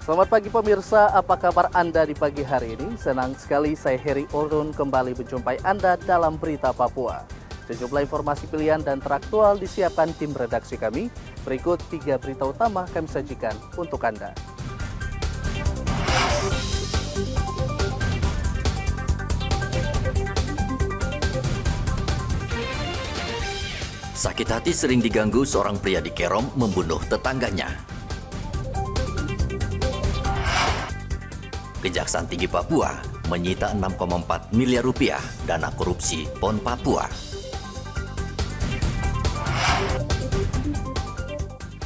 Selamat pagi pemirsa, apa kabar Anda di pagi hari ini? Senang sekali saya Heri Orun kembali menjumpai Anda dalam Berita Papua. Sejumlah informasi pilihan dan teraktual disiapkan tim redaksi kami. Berikut 3 berita utama kami sajikan untuk Anda. Sakit hati sering diganggu seorang pria di Kerom membunuh tetangganya. Kejaksaan Tinggi Papua menyita 6,4 miliar rupiah dana korupsi PON Papua.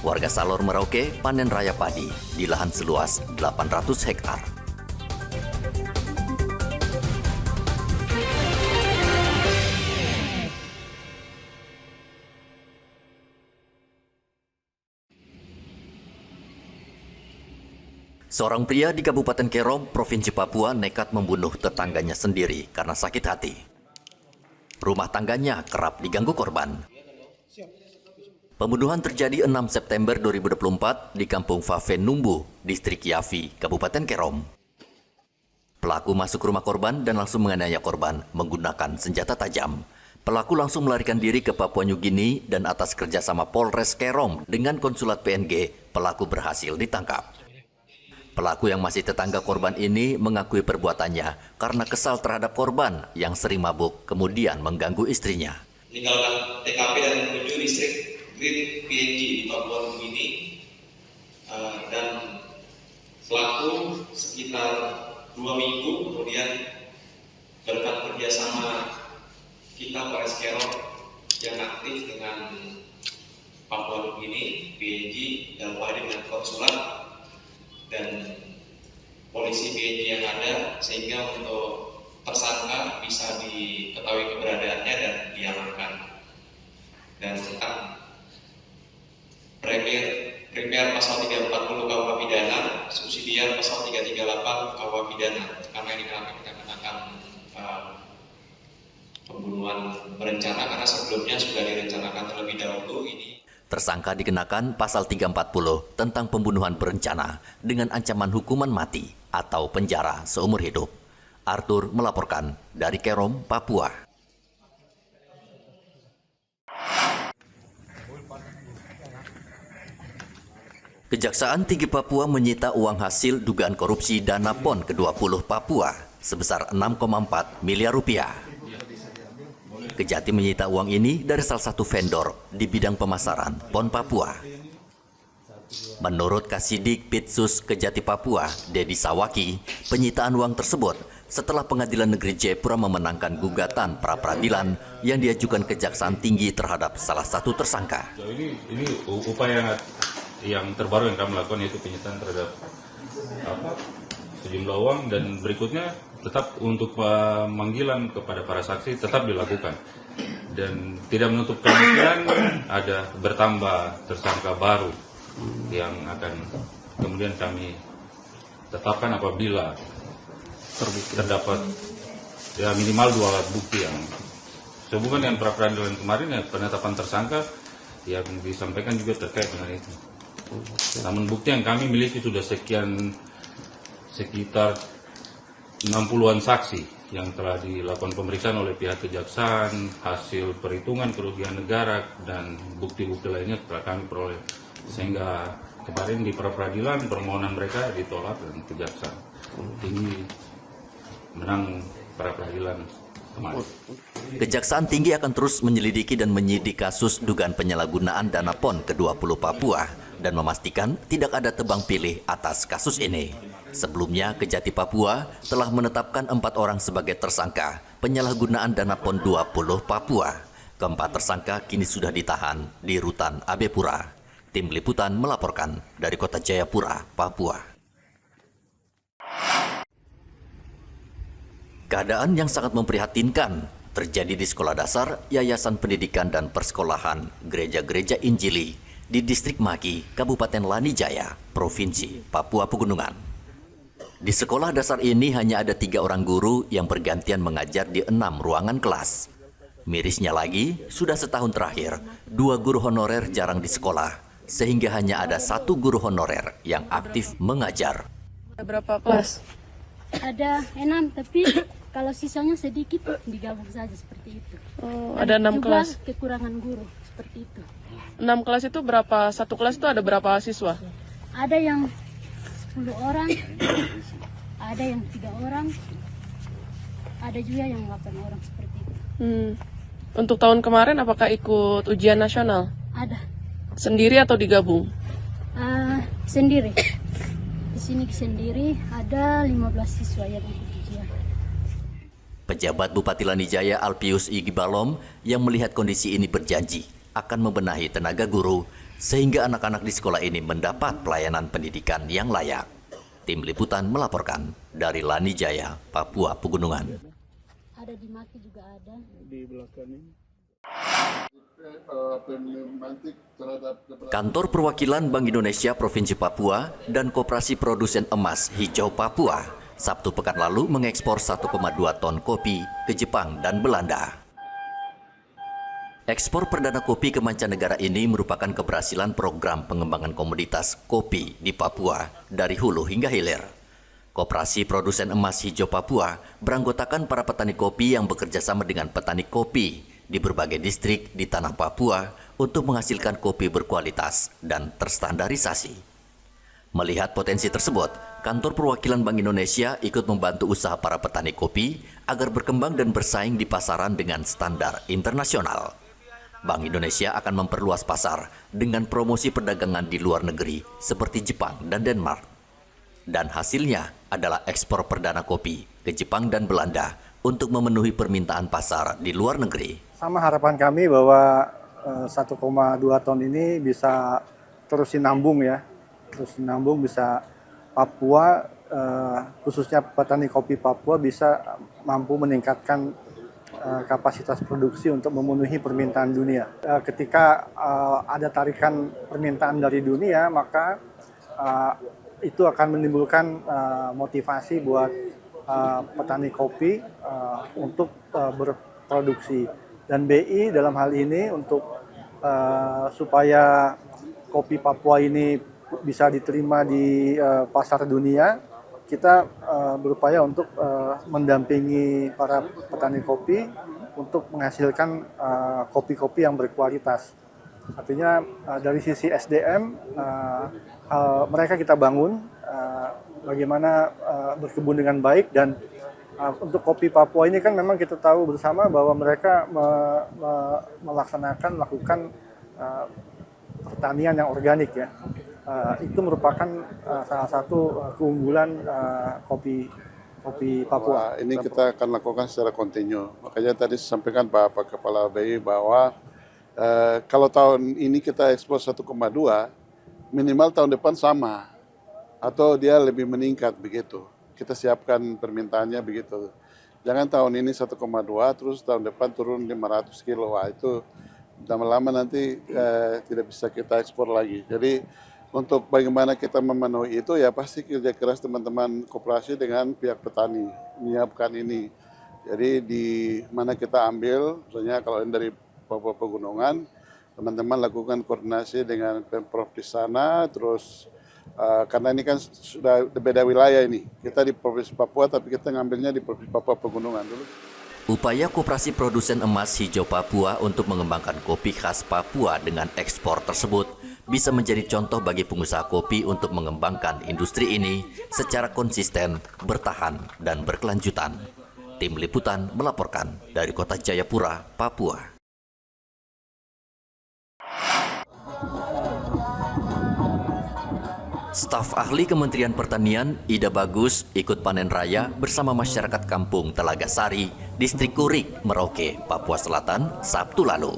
Warga Salor Merauke panen raya padi di lahan seluas 800 hektar. Seorang pria di Kabupaten Kerom, Provinsi Papua nekat membunuh tetangganya sendiri karena sakit hati. Rumah tangganya kerap diganggu korban. Pembunuhan terjadi 6 September 2024 di Kampung Faven Numbu, Distrik Yafi, Kabupaten Kerom. Pelaku masuk rumah korban dan langsung menganiaya korban menggunakan senjata tajam. Pelaku langsung melarikan diri ke Papua New Guinea dan atas kerjasama Polres Kerom dengan konsulat PNG, pelaku berhasil ditangkap. Pelaku yang masih tetangga korban ini mengakui perbuatannya karena kesal terhadap korban yang sering mabuk kemudian mengganggu istrinya. Meninggalkan TKP dan menuju distrik Grid PNG di Papua New Guinea dan pelaku sekitar 2 minggu kemudian berkat kerjasama kita Polres Kerom yang aktif dengan Papua New Guinea, PNG, dan dengan konsulat dan polisi PNG yang ada, sehingga untuk tersangka bisa diketahui keberadaannya dan diamankan. Dan tentang prepare pasal 340 KUH pidana, subsidiar pasal 338 KUH pidana, karena ini kenapa kita kenakan pembunuhan berencana, karena sebelumnya sudah direncanakan terlebih dahulu. Ini Tersangka dikenakan pasal 340 tentang pembunuhan berencana dengan ancaman hukuman mati atau penjara seumur hidup. Arthur melaporkan dari Kerom, Papua. Kejaksaan Tinggi Papua menyita uang hasil dugaan korupsi dana PON ke-20 Papua sebesar 6,4 miliar rupiah. Kejati menyita uang ini dari salah satu vendor di bidang pemasaran PON Papua. Menurut Kasidik Pitsus Kejati Papua, Dedi Sawaki, penyitaan uang tersebut setelah Pengadilan Negeri Jayapura memenangkan gugatan pra-peradilan yang diajukan Kejaksaan Tinggi terhadap salah satu tersangka. Ini upaya yang terbaru yang kami lakukan, yaitu penyitaan terhadap sejumlah uang, dan berikutnya tetap untuk pemanggilan kepada para saksi tetap dilakukan, dan tidak menutup kemungkinan ada bertambah tersangka baru yang akan kemudian kami tetapkan apabila terdapat ya minimal 2 alat bukti yang sehubungan dengan pra peradilan kemarin, ya penetapan tersangka yang disampaikan juga terkait dengan itu. Namun bukti yang kami miliki sudah sekitar 60-an saksi yang telah dilakukan pemeriksaan oleh pihak kejaksaan, hasil perhitungan kerugian negara, dan bukti-bukti lainnya telah kami peroleh. Sehingga kemarin di pra-peradilan permohonan mereka ditolak dan Kejaksaan Tinggi menang pra-peradilan kemarin. Kejaksaan Tinggi akan terus menyelidiki dan menyidik kasus dugaan penyalahgunaan dana PON ke-20 Papua dan memastikan tidak ada tebang pilih atas kasus ini. Sebelumnya, Kejati Papua telah menetapkan 4 orang sebagai tersangka penyalahgunaan dana PON 20 Papua. Keempat tersangka kini sudah ditahan di Rutan Abepura. Tim Liputan melaporkan dari Kota Jayapura, Papua. Keadaan yang sangat memprihatinkan terjadi di sekolah dasar, yayasan pendidikan dan persekolahan, gereja-gereja Injili di Distrik Maki, Kabupaten Lanijaya, Provinsi Papua Pegunungan. Di sekolah dasar ini hanya ada 3 orang guru yang bergantian mengajar di 6 ruangan kelas. Mirisnya lagi, sudah setahun terakhir, 2 guru honorer jarang di sekolah. sehingga hanya ada 1 guru honorer yang aktif mengajar. Ada berapa kelas? Ada 6, tapi kalau sisanya sedikit digabung saja seperti itu. Oh, ada 6 juga kelas. kekurangan guru seperti itu. 6 kelas itu berapa? Satu kelas itu ada berapa siswa? Ada yang 10 orang, ada yang 3 orang, ada juga yang 8 orang seperti itu. Untuk tahun kemarin apakah ikut ujian nasional? Ada Sendiri atau digabung? sendiri. Di sini sendiri ada 15 siswa yang ikut ujian. Pejabat Bupati Lanijaya Alpius Igibalom yang melihat kondisi ini berjanji akan membenahi tenaga guru sehingga anak-anak di sekolah ini mendapat pelayanan pendidikan yang layak. Tim Liputan melaporkan dari Lanijaya, Papua Pegunungan. Ada di Maki juga ada. Di belakang ini. Kantor Perwakilan Bank Indonesia Provinsi Papua dan Koperasi Produsen Emas Hijau Papua Sabtu pekan lalu mengekspor 1,2 ton kopi ke Jepang dan Belanda. Ekspor perdana kopi ke mancanegara ini merupakan keberhasilan program pengembangan komoditas kopi di Papua dari hulu hingga hilir. Koperasi Produsen Emas Hijau Papua beranggotakan para petani kopi yang bekerja sama dengan petani kopi di berbagai distrik di tanah Papua untuk menghasilkan kopi berkualitas dan terstandarisasi. Melihat potensi tersebut, Kantor Perwakilan Bank Indonesia ikut membantu usaha para petani kopi agar berkembang dan bersaing di pasaran dengan standar internasional. Bank Indonesia akan memperluas pasar dengan promosi perdagangan di luar negeri seperti Jepang dan Denmark. Dan hasilnya adalah ekspor perdana kopi ke Jepang dan Belanda untuk memenuhi permintaan pasar di luar negeri. Sama harapan kami bahwa 1,2 ton ini bisa terus sinambung ya. Terus sinambung bisa Papua, khususnya petani kopi Papua bisa mampu meningkatkan kapasitas produksi untuk memenuhi permintaan dunia. Ketika ada tarikan permintaan dari dunia, maka itu akan menimbulkan motivasi buat petani kopi untuk berproduksi. Dan BI dalam hal ini untuk supaya kopi Papua ini bisa diterima di pasar dunia, kita berupaya untuk mendampingi para petani kopi untuk menghasilkan kopi-kopi yang berkualitas. Artinya dari sisi SDM, mereka kita bangun bagaimana berkebun dengan baik, dan untuk kopi Papua ini kan memang kita tahu bersama bahwa mereka melakukan pertanian yang organik ya. Itu merupakan salah satu keunggulan kopi Papua. Ini kita akan lakukan secara kontinu. Makanya tadi sampaikan Bapak Kepala BI bahwa kalau tahun ini kita ekspor 1,2, minimal tahun depan sama atau dia lebih meningkat begitu. Kita siapkan permintaannya begitu. Jangan tahun ini 1,2 terus tahun depan turun 500 kilo. Wah, itu lama-lama nanti tidak bisa kita ekspor lagi. Jadi untuk bagaimana kita memenuhi itu ya pasti kerja keras teman-teman koperasi dengan pihak petani menyiapkan ini. Jadi di mana kita ambil, misalnya kalau dari Papua Pegunungan, teman-teman lakukan koordinasi dengan Pemprov di sana, terus karena ini kan sudah beda wilayah ini. Kita di Provinsi Papua, tapi kita ngambilnya di Provinsi Papua Pegunungan dulu. Upaya Koperasi Produsen Emas Hijau Papua untuk mengembangkan kopi khas Papua dengan ekspor tersebut bisa menjadi contoh bagi pengusaha kopi untuk mengembangkan industri ini secara konsisten, bertahan, dan berkelanjutan. Tim Liputan melaporkan dari Kota Jayapura, Papua. Staf ahli Kementerian Pertanian Ida Bagus ikut panen raya bersama masyarakat kampung Telaga Sari, Distrik Kurik, Merauke, Papua Selatan, Sabtu lalu.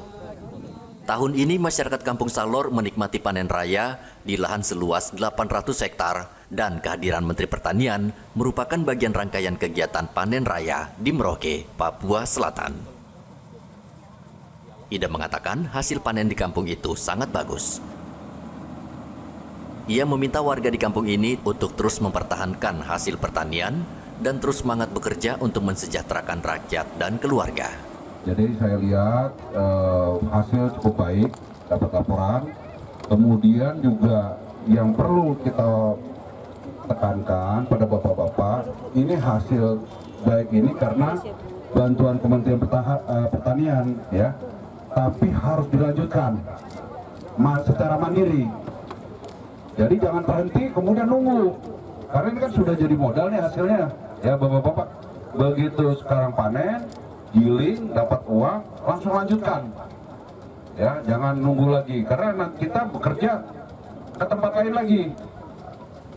Tahun ini masyarakat kampung Salor menikmati panen raya di lahan seluas 800 hektar dan kehadiran Menteri Pertanian merupakan bagian rangkaian kegiatan panen raya di Merauke, Papua Selatan. Ida mengatakan hasil panen di kampung itu sangat bagus. Ia meminta warga di kampung ini untuk terus mempertahankan hasil pertanian dan terus semangat bekerja untuk mensejahterakan rakyat dan keluarga. Jadi saya lihat hasil cukup baik, dapat laporan Kemudian juga yang perlu kita tekankan pada bapak-bapak, ini hasil baik ini karena bantuan Kementerian Pertanian ya, tapi harus dilanjutkan secara mandiri. Jadi jangan berhenti kemudian nunggu, karena ini kan sudah jadi modal nih hasilnya ya bapak-bapak. Begitu sekarang panen, giling, dapat uang, langsung lanjutkan ya, jangan nunggu lagi, karena nanti kita bekerja ke tempat lain lagi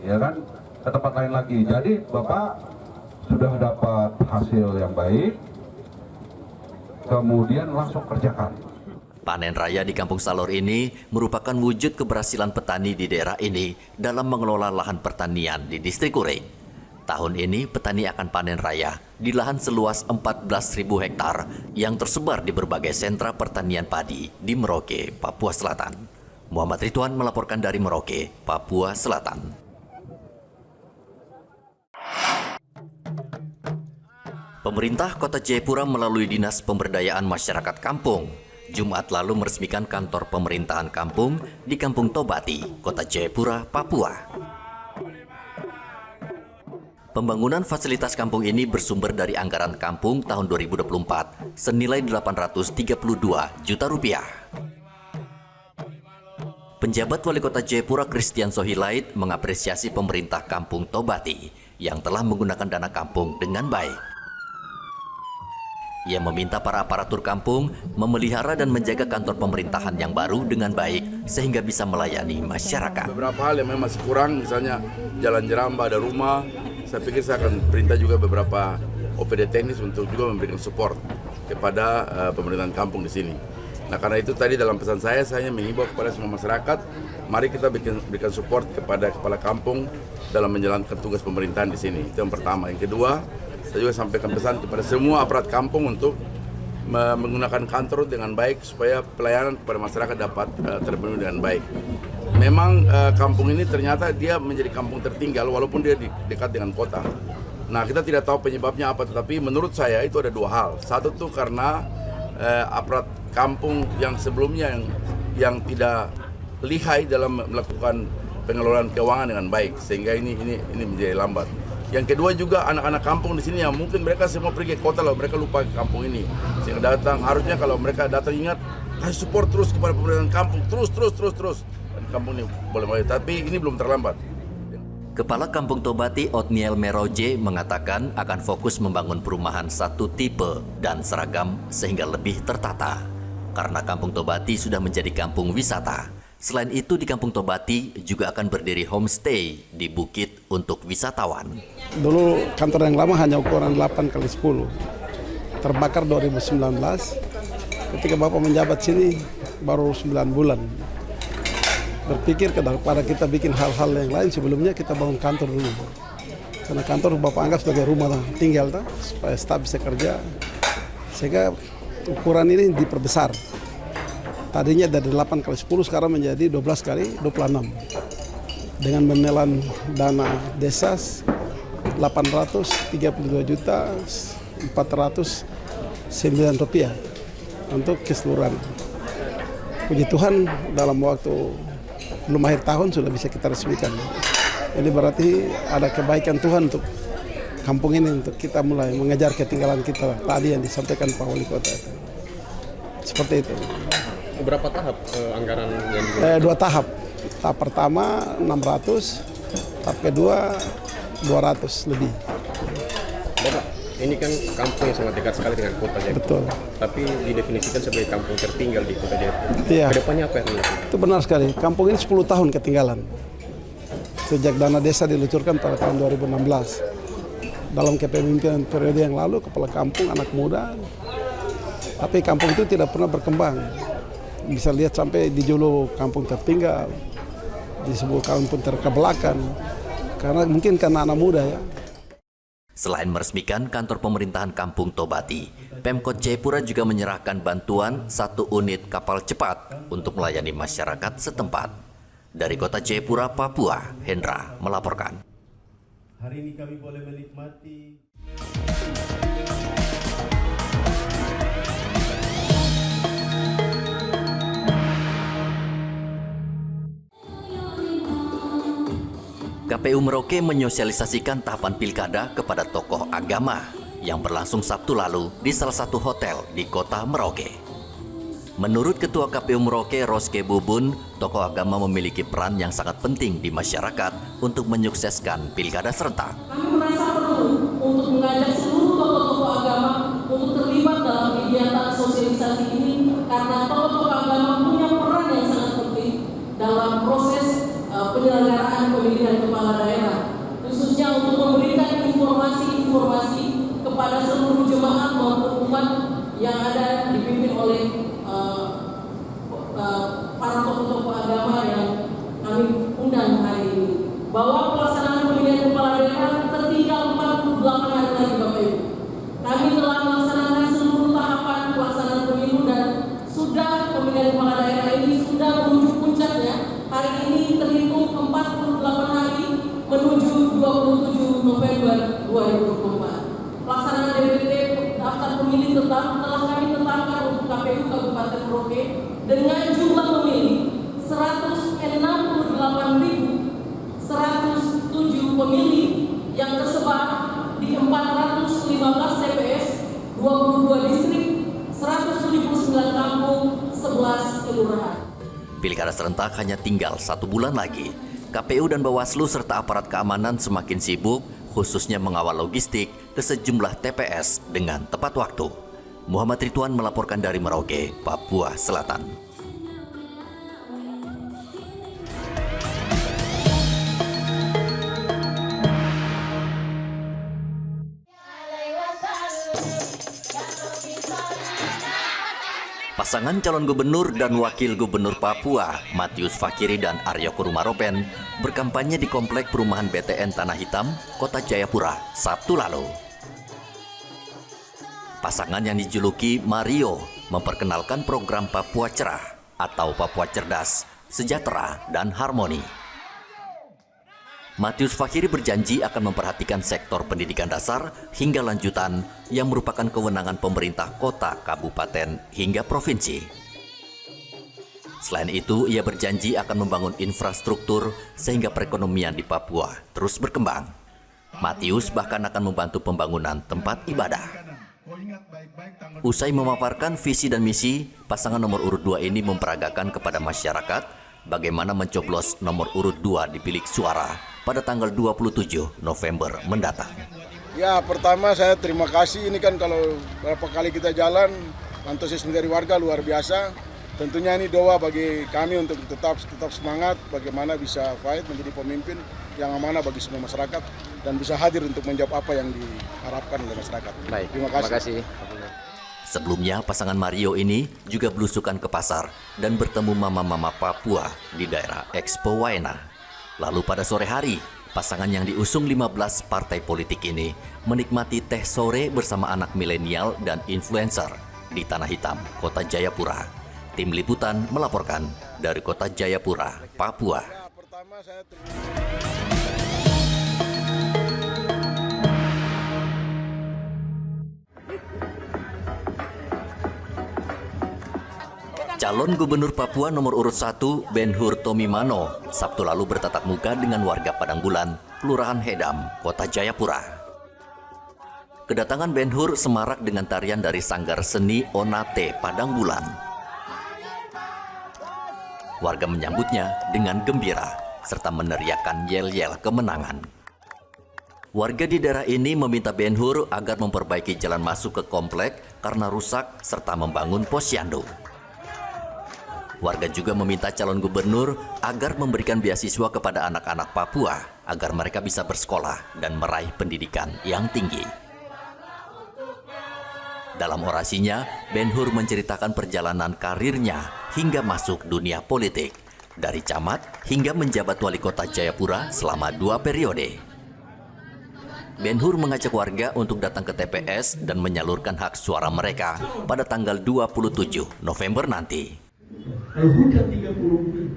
ya kan, ke tempat lain lagi. Jadi bapak sudah dapat hasil yang baik, kemudian langsung kerjakan. Panen raya di Kampung Salor ini merupakan wujud keberhasilan petani di daerah ini dalam mengelola lahan pertanian di distrik Kuring. Tahun ini petani akan panen raya di lahan seluas 14.000 hektar yang tersebar di berbagai sentra pertanian padi di Merauke, Papua Selatan. Muhammad Ridwan melaporkan dari Merauke, Papua Selatan. Pemerintah Kota Jayapura melalui Dinas Pemberdayaan Masyarakat Kampung Jumat lalu meresmikan kantor pemerintahan kampung di Kampung Tobati, Kota Jayapura, Papua. Pembangunan fasilitas kampung ini bersumber dari anggaran kampung tahun 2024 senilai 832 juta rupiah. Penjabat Wali Kota Jayapura Christian Sohilait mengapresiasi pemerintah Kampung Tobati yang telah menggunakan dana kampung dengan baik. Ia meminta para aparatur kampung memelihara dan menjaga kantor pemerintahan yang baru dengan baik sehingga bisa melayani masyarakat. Beberapa hal yang memang masih kurang, misalnya jalan jeramba, ada rumah. Saya pikir saya akan perintah juga beberapa OPD teknis untuk juga memberikan support kepada pemerintahan kampung di sini. Nah, karena itu tadi dalam pesan saya mengimbau kepada semua masyarakat, mari kita berikan support kepada kepala kampung dalam menjalankan tugas pemerintahan di sini. Itu yang pertama. Yang kedua, saya juga sampaikan pesan kepada semua aparat kampung untuk menggunakan kantor dengan baik supaya pelayanan kepada masyarakat dapat terpenuhi dengan baik. Memang kampung ini ternyata dia menjadi kampung tertinggal walaupun dia dekat dengan kota. Nah, kita tidak tahu penyebabnya apa, tetapi menurut saya itu ada dua hal. Satu tuh karena aparat kampung yang sebelumnya yang tidak lihai dalam melakukan pengelolaan keuangan dengan baik, sehingga ini menjadi lambat. Yang kedua juga anak-anak kampung di sini yang mungkin mereka semua pergi ke kota lalu mereka lupa ke kampung ini. Sehingga datang, harusnya kalau mereka datang ingat, kasih support terus kepada pemerintahan kampung, terus. Dan kampung ini boleh baik, tapi ini belum terlambat. Kepala Kampung Tobati Otniel Meroje mengatakan akan fokus membangun perumahan satu tipe dan seragam sehingga lebih tertata. Karena Kampung Tobati sudah menjadi kampung wisata. Selain itu di Kampung Tobati juga akan berdiri homestay di bukit untuk wisatawan. Dulu kantor yang lama hanya ukuran 8x10. Terbakar 2019. Ketika Bapak menjabat sini baru 9 bulan. Berpikir kepada kita bikin hal-hal yang lain, sebelumnya kita bangun kantor dulu. Karena kantor Bapak anggap sebagai rumah tinggal supaya staf bisa kerja. Sehingga ukuran ini diperbesar. Tadinya dari 8x10 sekarang menjadi 12x26 dengan menelan dana desa 832.409 rupiah untuk keseluruhan. Puji Tuhan dalam waktu belum akhir tahun sudah bisa kita resmikan. Ini berarti ada kebaikan Tuhan untuk kampung ini, untuk kita mulai mengejar ketinggalan kita tadi yang disampaikan Pak Wali Kota. Seperti itu. Berapa tahap anggaran yang digunakan? 2 tahap. Tahap pertama 600, tahap kedua 200 lebih. Bapak, ini kan kampung yang sangat dekat sekali dengan kota Jayapura. Betul. Tapi didefinisikan sebagai kampung tertinggal di kota Jayapura. Iya. Kedepannya apa yang dilakukan? Itu benar sekali. Kampung ini 10 tahun ketinggalan. Sejak dana desa diluncurkan pada tahun 2016. Dalam kepemimpinan periode yang lalu, kepala kampung, anak muda. Tapi kampung itu tidak pernah berkembang. Bisa lihat sampai dijuluk kampung tertinggal, disebut kampung terkebelakang, karena mungkin karena anak muda ya. Selain meresmikan kantor pemerintahan Kampung Tobati, Pemkot Jayapura juga menyerahkan bantuan 1 unit kapal cepat untuk melayani masyarakat setempat. Dari Kota Jayapura, Papua, Hendra melaporkan. Hari ini kami boleh menikmati KPU Merauke menyosialisasikan tahapan pilkada kepada tokoh agama yang berlangsung Sabtu lalu di salah satu hotel di kota Merauke. Menurut Ketua KPU Merauke, Roske Bubun, tokoh agama memiliki peran yang sangat penting di masyarakat untuk menyukseskan pilkada serentak. Kami merasa perlu untuk mengajak seluruh tokoh-tokoh agama untuk terlibat dalam kegiatan sosialisasi ini karena tokoh-tokoh agama punya peran yang sangat penting dalam proses penyelenggaraan pemilihan kepala daerah, khususnya untuk memberikan informasi-informasi kepada seluruh jemaat maupun umat yang ada dipimpin oleh para tokoh-tokoh agama yang kami undang hari ini, bahwa pelaksanaan pemilihan kepala daerah tertinggal 48 hari lagi Bapak Ibu. Kami telah melaksanakan seluruh tahapan pelaksanaan pemilu dan sudah pemilihan kepala daerah ini sudah menuju puncaknya. Hari ini terhitung 48 hari menuju 27 November 2024. Pelaksanaan DPT daftar pemilih tetap telah kami tetapkan untuk KPU Kabupaten Merauke dengan jumlah pemilih 168.107 pemilih yang tersebar di 415 TPS, 22 distrik, 179 kampung, 11 kelurahan. Pilkada serentak hanya tinggal 1 bulan lagi. KPU dan Bawaslu serta aparat keamanan semakin sibuk, khususnya mengawal logistik ke sejumlah TPS dengan tepat waktu. Muhammad Ridwan melaporkan dari Merauke, Papua Selatan. Pasangan calon gubernur dan wakil gubernur Papua, Matius Fakiri dan Aryo Kurumaropen, berkampanye di Komplek Perumahan BTN Tanah Hitam, Kota Jayapura, Sabtu lalu. Pasangan yang dijuluki Mario memperkenalkan program Papua Cerah atau Papua Cerdas, Sejahtera, dan Harmoni. Matius Fakiri berjanji akan memperhatikan sektor pendidikan dasar hingga lanjutan yang merupakan kewenangan pemerintah kota, kabupaten, hingga provinsi. Selain itu, ia berjanji akan membangun infrastruktur sehingga perekonomian di Papua terus berkembang. Matius bahkan akan membantu pembangunan tempat ibadah. Usai memaparkan visi dan misi, pasangan nomor urut 2 ini memperagakan kepada masyarakat bagaimana mencoblos nomor urut 2 di bilik suara pada tanggal 27 November mendatang. Ya, pertama saya terima kasih. Ini kan kalau berapa kali kita jalan, antusiasme dari warga luar biasa. Tentunya ini doa bagi kami untuk tetap semangat bagaimana bisa fight menjadi pemimpin yang amanah bagi semua masyarakat dan bisa hadir untuk menjawab apa yang diharapkan oleh masyarakat. Baik, terima kasih. Sebelumnya, pasangan Mario ini juga belusukan ke pasar dan bertemu mama-mama Papua di daerah Expo Waena. Lalu pada sore hari, pasangan yang diusung 15 partai politik ini menikmati teh sore bersama anak milenial dan influencer di Tanah Hitam, Kota Jayapura. Tim Liputan melaporkan dari Kota Jayapura, Papua. Calon Gubernur Papua nomor urut 1, Ben-Hur Tomimano, Sabtu lalu bertatap muka dengan warga Padang Bulan, Kelurahan Hedam, Kota Jayapura. Kedatangan Ben-Hur semarak dengan tarian dari Sanggar Seni Onate Padang Bulan. Warga menyambutnya dengan gembira, serta meneriakkan yel-yel kemenangan. Warga di daerah ini meminta Ben-Hur agar memperbaiki jalan masuk ke komplek karena rusak, serta membangun posyandu. Warga juga meminta calon gubernur agar memberikan beasiswa kepada anak-anak Papua agar mereka bisa bersekolah dan meraih pendidikan yang tinggi. Dalam orasinya, Ben-Hur menceritakan perjalanan karirnya hingga masuk dunia politik, dari camat hingga menjabat wali kota Jayapura selama 2 periode. Ben-Hur mengajak warga untuk datang ke TPS dan menyalurkan hak suara mereka pada tanggal 27 November nanti. Kalau hujan 30 bulan,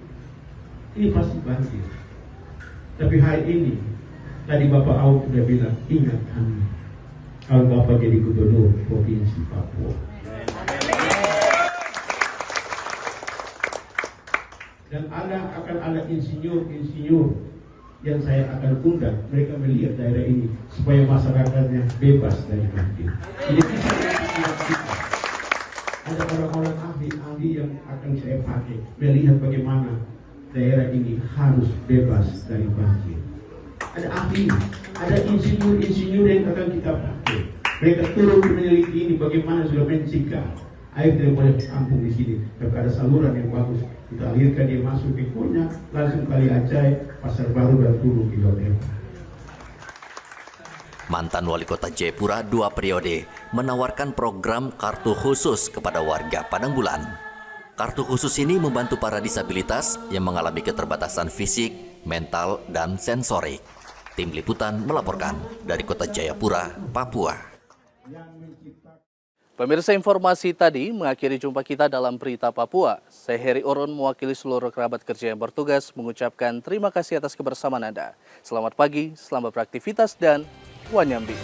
ini pasti banjir. Tapi hari ini, tadi Bapak Auk sudah bilang, ingat kami. Kalau Bapak jadi gubernur Provinsi Papua. Dan akan ada insinyur yang saya akan undang mereka melihat daerah ini supaya masyarakatnya bebas dari banjir. Ini kita. Ada orang-orang ahli-ahli yang akan saya pakai melihat bagaimana daerah ini harus bebas dari banjir. Ada ahli, ada insinyur-insinyur yang akan kita pakai. Mereka turun meneliti ini bagaimana sudah mencegah air tidak boleh kampung di sini. Tapi ada saluran yang bagus. Kita alirkan dia masuk ke Konya, langsung Kali Acai, Pasar Baru dan turun ke Jawa. Mantan Wali Kota Jayapura 2 periode menawarkan program kartu khusus kepada warga Padang Bulan. Kartu khusus ini membantu para disabilitas yang mengalami keterbatasan fisik, mental, dan sensorik. Tim Liputan melaporkan dari Kota Jayapura, Papua. Pemirsa, informasi tadi mengakhiri jumpa kita dalam Berita Papua. Saya Heri Orun mewakili seluruh kerabat kerja yang bertugas mengucapkan terima kasih atas kebersamaan Anda. Selamat pagi, selamat beraktivitas, dan Wanyambi.